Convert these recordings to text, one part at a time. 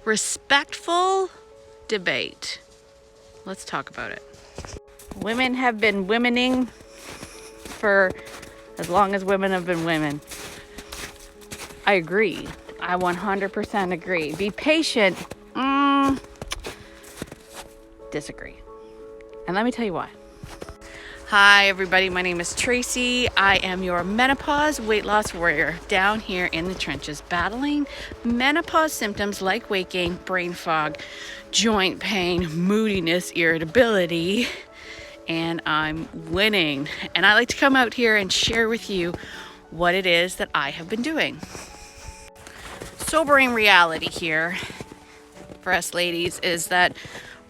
Respectful debate. Let's talk about it. Women have been womening for as long as women have been women. I agree. I 100% agree. Be patient. Disagree. And let me tell you why. Hi everybody, my name is Tracy. I am your menopause weight loss warrior down here in the trenches battling menopause symptoms like waking, brain fog, joint pain, moodiness, irritability, and I'm winning. And I like to come out here and share with you what it is that I have been doing. Sobering reality here for us ladies is that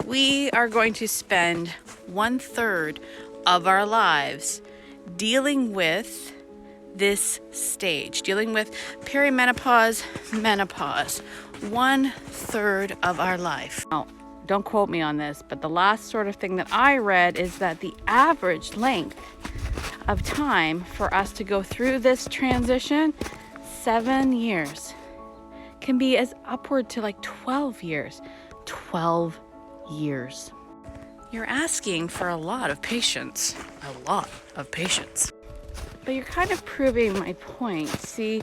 we are going to spend 1/3 of our lives dealing with this stage, dealing with perimenopause, menopause, 1/3 of our life. Now, don't quote me on this, but the last sort of thing that I read is that the average length of time for us to go through this transition, 7 years, can be as upward to like 12 years. 12 years. You're asking for a lot of patience. A lot of patience. But you're kind of proving my point. See,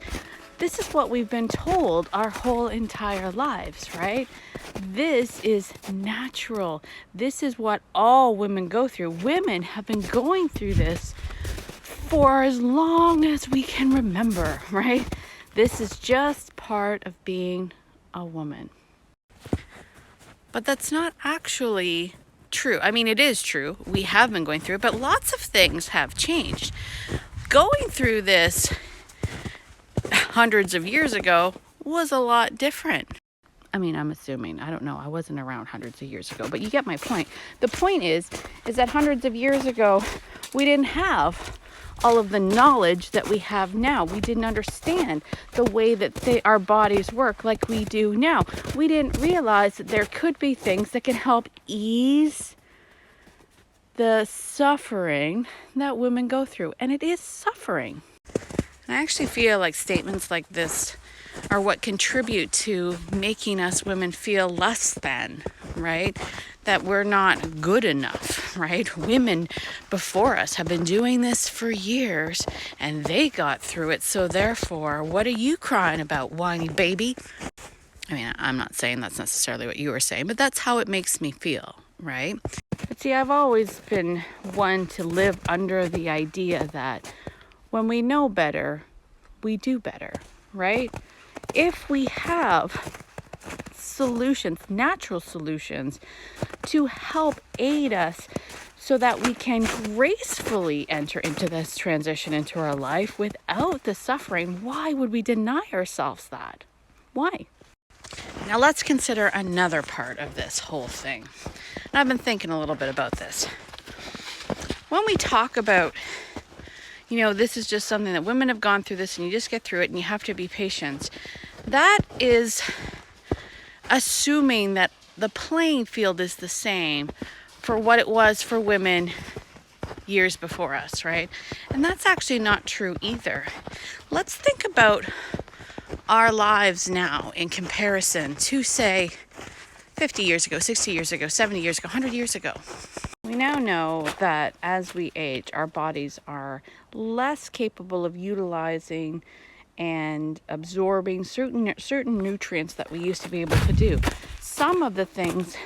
this is what we've been told our whole entire lives, right? This is natural. This is what all women go through. Women have been going through this for as long as we can remember, right? This is just part of being a woman. But that's not actually true. I mean, it is true. We have been going through it, but lots of things have changed. Going through this hundreds of years ago was a lot different. I mean, I'm assuming. I don't know. I wasn't around hundreds of years ago, but you get my point. The point is that hundreds of years ago, we didn't have all of the knowledge that we have now. We didn't understand the way that our bodies work like we do now. We didn't realize that there could be things that can help ease the suffering that women go through. And it is suffering. I actually feel like statements like this are what contribute to making us women feel less than, right? That we're not good enough, right? Women before us have been doing this for years and they got through it. So therefore, what are you crying about, whiny baby? I mean, I'm not saying that's necessarily what you were saying, but that's how it makes me feel, right? But see, I've always been one to live under the idea that when we know better, we do better, right? If we have solutions, natural solutions, to help aid us so that we can gracefully enter into this transition into our life without the suffering, why would we deny ourselves that? Why? Now let's consider another part of this whole thing. And I've been thinking a little bit about this. When we talk about, this is just something that women have gone through this and you just get through it and you have to be patient. That is assuming that the playing field is the same for what it was for women years before us, right? And that's actually not true either. Let's think about our lives now in comparison to, say, 50 years ago, 60 years ago, 70 years ago, 100 years ago. We now know that as we age, our bodies are less capable of utilizing and absorbing certain nutrients that we used to be able to do. Some of the things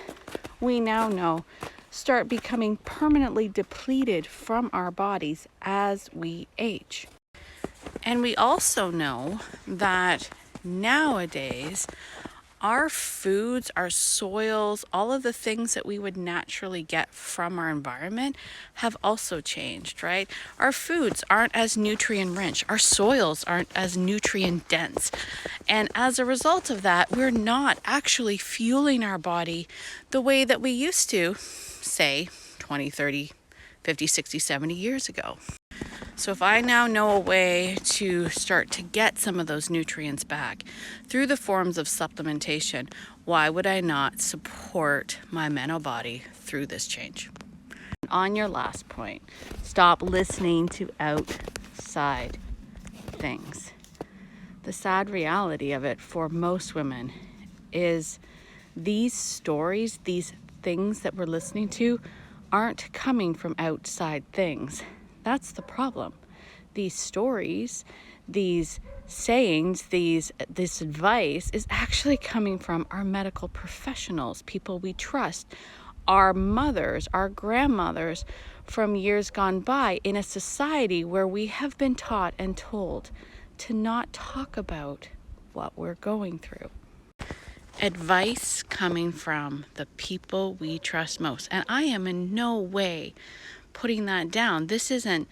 we now know start becoming permanently depleted from our bodies as we age. And we also know that nowadays our foods, our soils, all of the things that we would naturally get from our environment have also changed, right? Our foods aren't as nutrient rich. Our soils aren't as nutrient dense. And as a result of that, we're not actually fueling our body the way that we used to, say, 20, 30, 50, 60, 70 years ago. So if I now know a way to start to get some of those nutrients back through the forms of supplementation, why would I not support my meno body through this change? On your last point, stop listening to outside things. The sad reality of it for most women is These stories, these things that we're listening to, aren't coming from outside things. That's the problem. These stories, these sayings, this advice is actually coming from our medical professionals, people we trust, our mothers, our grandmothers from years gone by, in a society where we have been taught and told to not talk about what we're going through. Advice coming from the people we trust most. And I am in no way putting that down. This isn't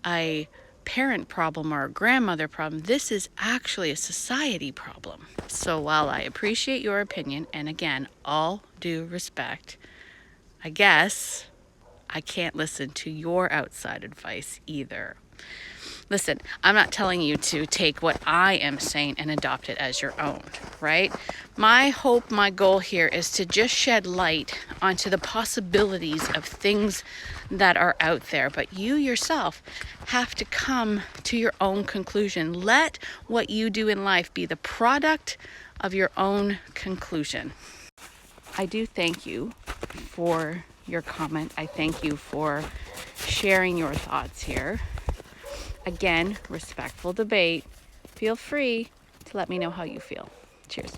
a parent problem or a grandmother problem. This is actually a society problem. So while I appreciate your opinion, and again, all due respect, I guess I can't listen to your outside advice either. Listen, I'm not telling you to take what I am saying and adopt it as your own, right? My hope, my goal here is to just shed light onto the possibilities of things that are out there. But you yourself have to come to your own conclusion. Let what you do in life be the product of your own conclusion. I do thank you for your comment. I thank you for sharing your thoughts here. Again, respectful debate. Feel free to let me know how you feel. Cheers.